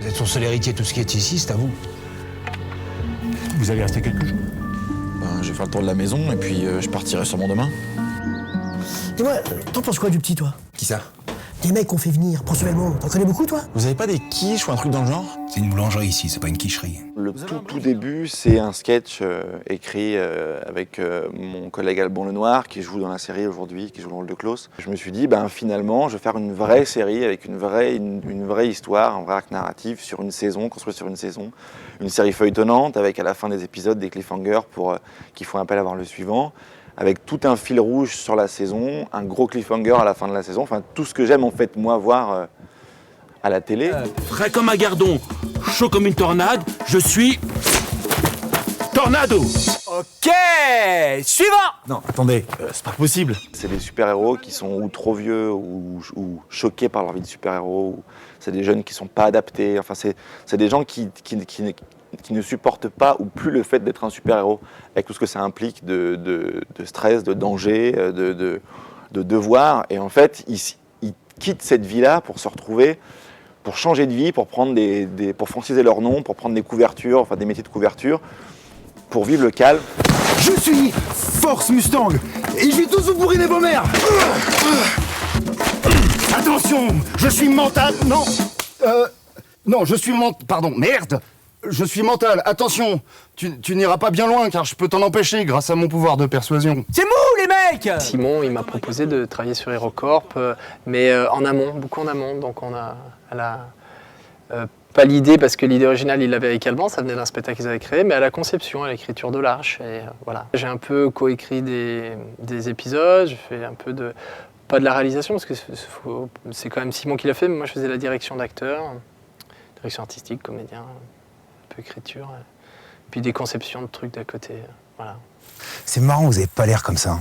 Vous êtes son seul héritier, tout ce qui est ici, c'est à vous. Vous allez rester quelques jours? Je vais faire le tour de la maison et puis je partirai sûrement demain. Dis-moi, t'en penses quoi du petit, toi? Qui ça? Des mecs qu'on fait venir pour sauver le monde. T'en connais beaucoup, toi? Vous avez pas des quiches ou un truc dans le genre? C'est une boulangerie ici, c'est pas une quicherie. Le tout début, c'est un sketch écrit avec mon collègue Alban Lenoir, qui joue dans la série aujourd'hui, qui joue le rôle de Klaus. Je me suis dit, finalement, je vais faire une vraie série avec une vraie histoire, un vrai arc narratif sur une saison, construit sur une saison. Une série feuilletonnante avec à la fin des épisodes des cliffhangers qui font appel à voir le suivant. Avec tout un fil rouge sur la saison, un gros cliffhanger à la fin de la saison. Enfin, tout ce que j'aime en fait, moi, voir à la télé. Frais comme un gardon, chaud comme une tornade, je suis... Tornado. Ok, suivant. Non, attendez, c'est pas possible. C'est des super-héros qui sont ou trop vieux ou choqués par leur vie de super-héros. C'est des jeunes qui sont pas adaptés. Enfin, c'est des gens qui ne supportent pas ou plus le fait d'être un super-héros, avec tout ce que ça implique de stress, de danger, de devoir. Et en fait, ils quittent cette vie-là pour se retrouver, pour changer de vie, pour prendre pour franciser leur nom, pour prendre des couvertures, enfin des métiers de couverture, pour vivre le calme. Je suis Force Mustang et je vais tous vous bourriner vos mères. Attention, je suis mental. Non, je suis pardon, merde. Je suis mental. Attention, tu n'iras pas bien loin car je peux t'en empêcher grâce à mon pouvoir de persuasion. C'est mou les mecs. Simon, il m'a proposé de travailler sur HeroCorp, mais en amont, beaucoup en amont. Donc elle a pas l'idée, parce que l'idée originale, il l'avait avec Alban, ça venait d'un spectacle qu'ils avaient créé, mais à la conception, à l'écriture de l'Arche. Et voilà. J'ai un peu coécrit des épisodes, je fais un peu de... Pas de la réalisation, parce que c'est quand même Simon qui l'a fait, mais moi je faisais la direction d'acteur, direction artistique, comédien, un peu écriture, puis des conceptions de trucs d'à côté. Voilà. C'est marrant, vous avez pas l'air comme ça.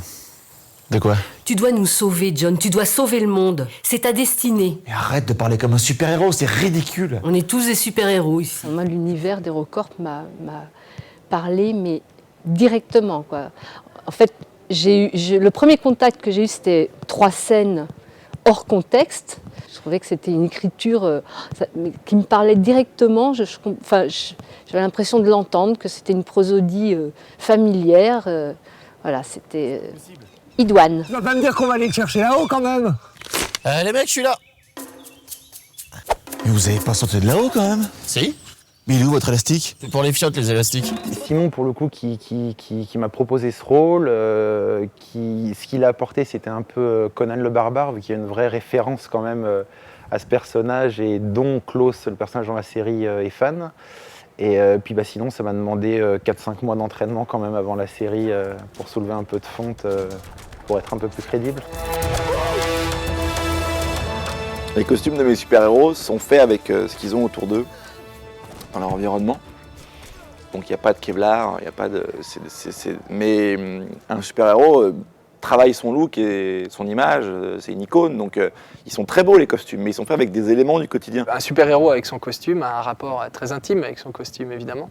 De quoi? Tu dois nous sauver, John. Tu dois sauver le monde. C'est ta destinée. Mais arrête de parler comme un super-héros, c'est ridicule. On est tous des super-héros ici. Moi, l'univers d'HeroCorp m'a parlé, mais directement, quoi. En fait, le premier contact que j'ai eu, c'était 3 scènes hors contexte. Je trouvais que c'était une écriture qui me parlait directement. J'avais l'impression de l'entendre, que c'était une prosodie familière. Voilà, c'était idoine. Tu vas pas me dire qu'on va aller te chercher là-haut, quand même? Les mecs, je suis là. Mais vous avez pas sauté de là-haut, quand même? Si. Mais il est où votre élastique? C'est pour les fiottes, les élastiques. Simon, pour le coup, qui m'a proposé ce rôle, ce qu'il a apporté, c'était un peu Conan le Barbare, vu qu'il y a une vraie référence quand même à ce personnage, et dont Klaus, le personnage dans la série, est fan. Et puis sinon, ça m'a demandé 4-5 mois d'entraînement quand même avant la série, pour soulever un peu de fonte, pour être un peu plus crédible. Les costumes de mes super-héros sont faits avec ce qu'ils ont autour d'eux, dans leur environnement. Donc il n'y a pas de Kevlar, il n'y a pas de... Mais un super-héros travaille son look et son image, c'est une icône. Donc ils sont très beaux les costumes, mais ils sont faits avec des éléments du quotidien. Un super-héros avec son costume a un rapport très intime avec son costume, évidemment.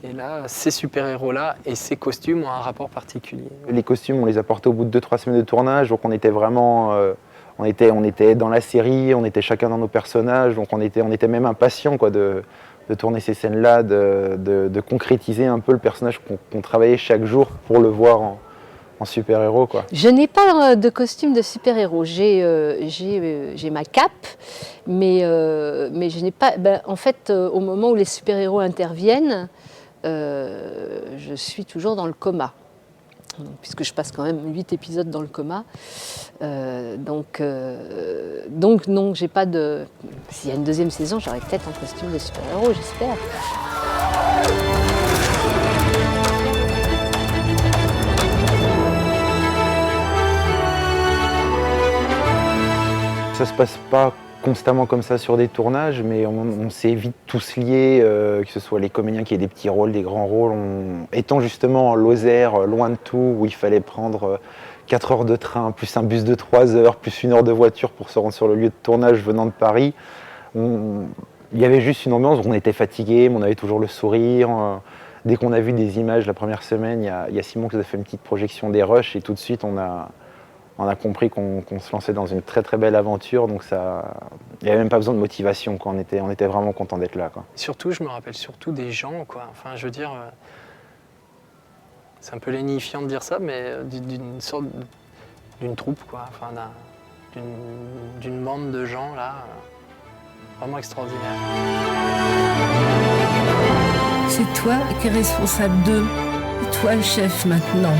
Et là, ces super-héros-là et ces costumes ont un rapport particulier. Les costumes, on les a portés au bout de 2-3 semaines de tournage, donc on était vraiment... on était dans la série, on était chacun dans nos personnages, donc on était même impatients, quoi, de tourner ces scènes-là, de concrétiser un peu le personnage qu'on travaillait chaque jour pour le voir en super-héros, quoi. Je n'ai pas de costume de super-héros. J'ai ma cape, mais je n'ai pas... en fait, au moment où les super-héros interviennent, je suis toujours dans le coma. Puisque je passe quand même 8 épisodes dans le coma. Donc non, j'ai pas de... S'il y a une deuxième saison, j'aurai peut-être un costume de super-héros, j'espère. Ça se passe pas constamment comme ça sur des tournages, mais on s'est vite tous liés, que ce soit les comédiens qui aient des petits rôles, des grands rôles. Étant justement en Lozère, loin de tout, où il fallait prendre 4 heures de train, plus un bus de 3 heures, plus 1 heure de voiture pour se rendre sur le lieu de tournage venant de Paris, il y avait juste une ambiance où on était fatigué, mais on avait toujours le sourire. Dès qu'on a vu des images la première semaine, il y a Simon qui nous a fait une petite projection des rushs, et tout de suite on on a compris qu'on se lançait dans une très très belle aventure, donc ça, il n'y avait même pas besoin de motivation, quoi. On était vraiment content d'être là, quoi. Surtout, je me rappelle surtout des gens, quoi. Enfin, je veux dire, c'est un peu lénifiant de dire ça, mais d'une troupe, quoi. Enfin, d'une bande de gens là, vraiment extraordinaire. C'est toi qui es responsable d'eux. C'est toi le chef maintenant.